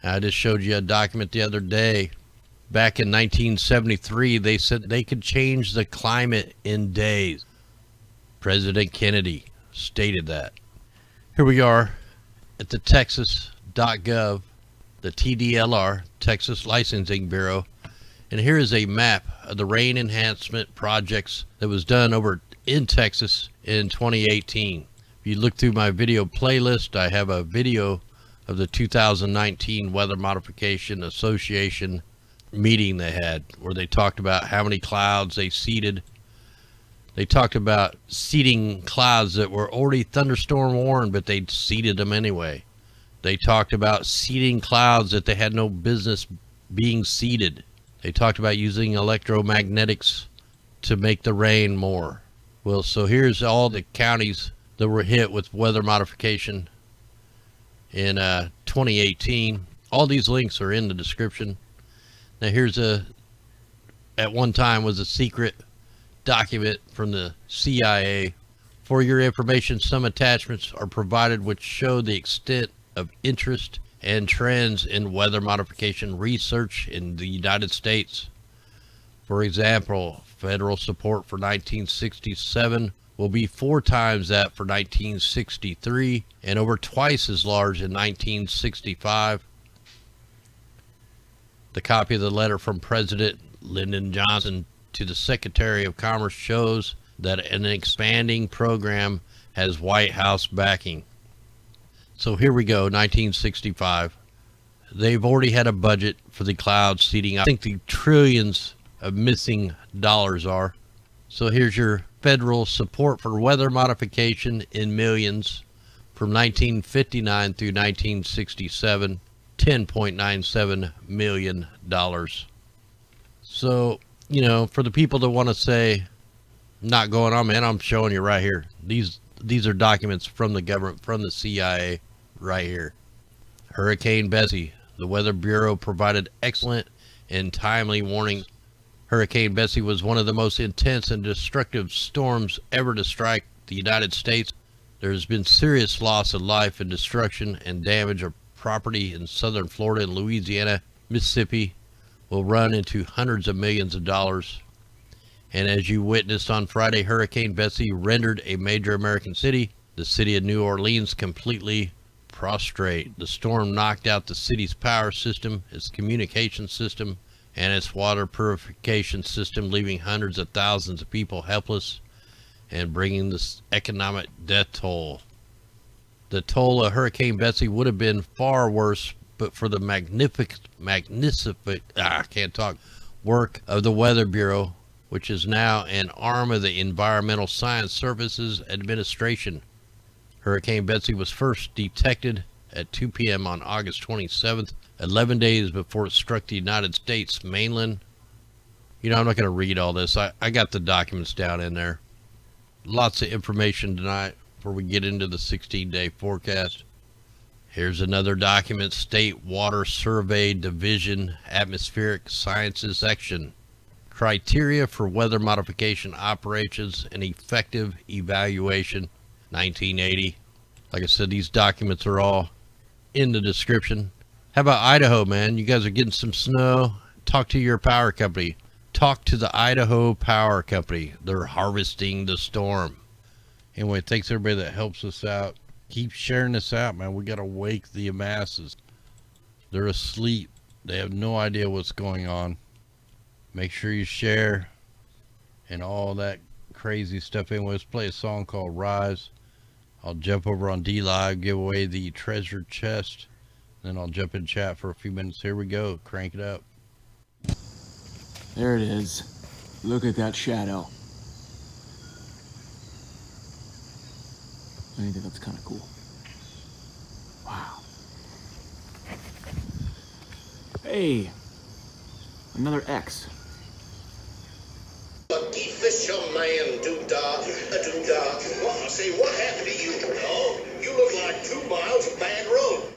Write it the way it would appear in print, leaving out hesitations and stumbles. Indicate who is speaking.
Speaker 1: I just showed you a document the other day. Back in 1973, they said they could change the climate in days. President Kennedy stated that. Here we are at the Texas.gov, the TDLR, Texas Licensing Bureau. And here is a map of the rain enhancement projects that was done over in Texas in 2018. If you look through my video playlist, I have a video of the 2019 Weather Modification Association meeting they had, where they talked about how many clouds they seeded. They talked about seeding clouds that were already thunderstorm warned, but they seeded them anyway. They talked about seeding clouds that they had no business being seeded. They talked about using electromagnetics to make the rain more. Well, so here's all the counties that were hit with weather modification in 2018. All these links are in the description. Now here's at one time was a secret document from the CIA. For your information, some attachments are provided which show the extent of interest and trends in weather modification research in the United States. For example, federal support for 1967 will be 4 times that for 1963 and over twice as large in 1965. The copy of the letter from President Lyndon Johnson to the Secretary of Commerce shows that an expanding program has White House backing. So here we go, 1965. They've already had a budget for the cloud seeding. I think the trillions of missing dollars are. So here's your federal support for weather modification in millions from 1959 through 1967. $10.97 million. So, you know, for the people that want to say, not going on, man, I'm showing you right here. These are documents from the government, from the CIA, right here. Hurricane Bessie. The Weather Bureau provided excellent and timely warning. Hurricane Bessie was one of the most intense and destructive storms ever to strike the United States. There has been serious loss of life and destruction and damage of property in southern Florida and Louisiana. Mississippi will run into hundreds of millions of dollars. And as you witnessed on Friday, Hurricane Bessie rendered a major American city, the city of New Orleans, completely prostrate. The storm knocked out the city's power system, its communication system, and its water purification system, leaving hundreds of thousands of people helpless and bringing this economic death toll. The toll of Hurricane Bessie would have been far worse, but for the magnificent work of the Weather Bureau, which is now an arm of the Environmental Science Services Administration. Hurricane Bessie was first detected at 2 p.m. on August 27th, 11 days before it struck the United States mainland. You know, I'm not going to read all this. I got the documents down in there. Lots of information tonight before we get into the 16-day forecast. Here's another document, State Water Survey Division, Atmospheric Sciences Section. Criteria for Weather Modification Operations and Effective Evaluation, 1980. Like I said, these documents are all in the description. How about Idaho, man? You guys are getting some snow. Talk to your power company. Talk to the Idaho Power Company. They're harvesting the storm. Anyway, thanks everybody that helps us out. Keep sharing this out, man. We got to wake the masses. They're asleep. They have no idea what's going on. Make sure you share and all that crazy stuff. Anyway, let's play a song called Rise. I'll jump over on DLIVE, give away the treasure chest. Then I'll jump in chat for a few minutes. Here we go. Crank it up.
Speaker 2: There it is. Look at that shadow. I think that's kind of cool. Wow. Hey, another X.
Speaker 3: Lucky fisherman, doo-dah, Well, I say, what happened to you? Oh, you look like 2 miles of bad road.